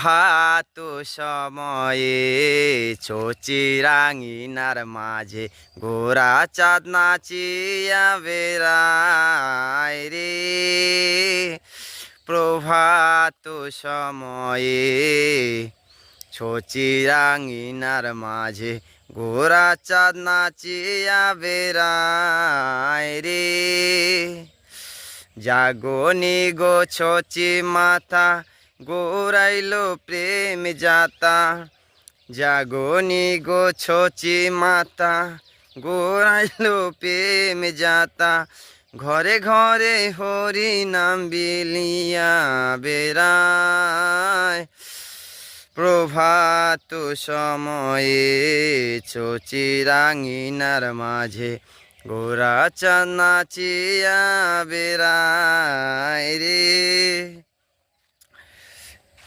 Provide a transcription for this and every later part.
প্রভাত সময়ে চচিরাঙিনার মাঝে গোরা চাঁদ নাচিয়া বেড়ায় রে। প্রভাত সময়ে চচিরাঙিনার মাঝে গোরা চাঁদ নাচিয়া বেড়ায় রে। জাগনি গো ছচি মাথা গোরাইলো প্রেম যাতা। জাগনি গো ছচি মাতা গোরাইলো প্রেম যাতা। ঘরে ঘরে হরি নাম বিলিয়া বেড়ায়। প্রভাত সময়ে চচিরাঙিনার মাঝে গোরা চাঁদ নাচিয়া বেড়ায় রে।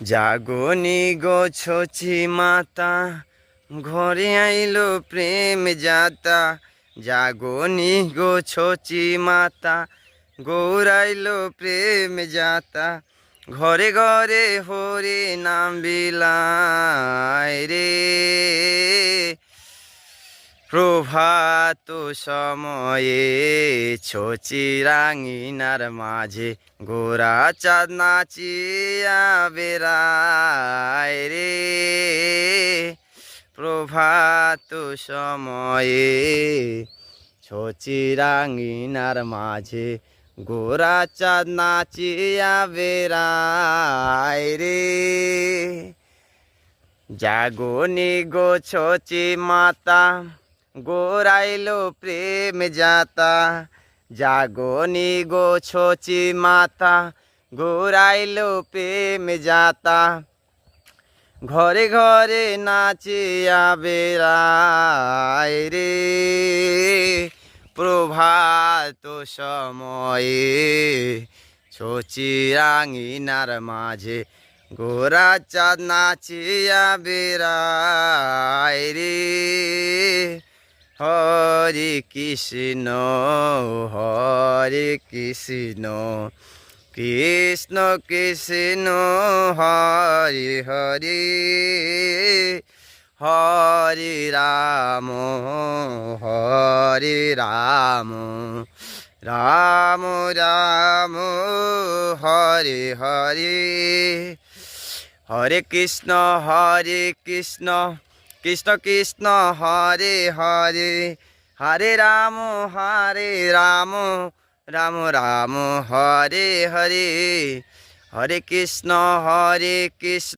জাগনি গো ছচি মাতা ঘরে আইলো প্রেম যাতা। জাগনি গো ছচি মাতা গৌরাইলো প্রেম যাতা। ঘরে ঘরে হরি নাম বিলায় রে। প্রভাত সময়ে চচিরাঙিনার মাঝে গোরা চাঁদ নাচিয়া বেড়ায় রে। প্রভাত সময়ে চচিরাঙিনার মাঝে গোরা চাঁদ নাচিয়া বেড়ায় রে। জাগনি গো ছচি মাতা গোরাইলো প্রেম যাতা। জাগনি গো ছচি মাতা গোরাইলো প্রেম যাতা। ঘরে ঘরে নাচিয়া বেড়ায় রে। প্রভাত সময়ে চচিরাঙিনার মাঝে গোরা চাঁদ নাচিয়া বেড়ায় রে। হরে কৃষ্ণ হরে কৃষ্ণ কৃষ্ণ কৃষ্ণ হরে হরে। হরে রাম হরে রাম রাম রাম হরে হরে। হরে কৃষ্ণ কৃষ্ণ কৃষ্ণ হরে হরে। হরে রাম রাম রাম হরে হরে। হরে কৃষ্ণ কৃষ্ণ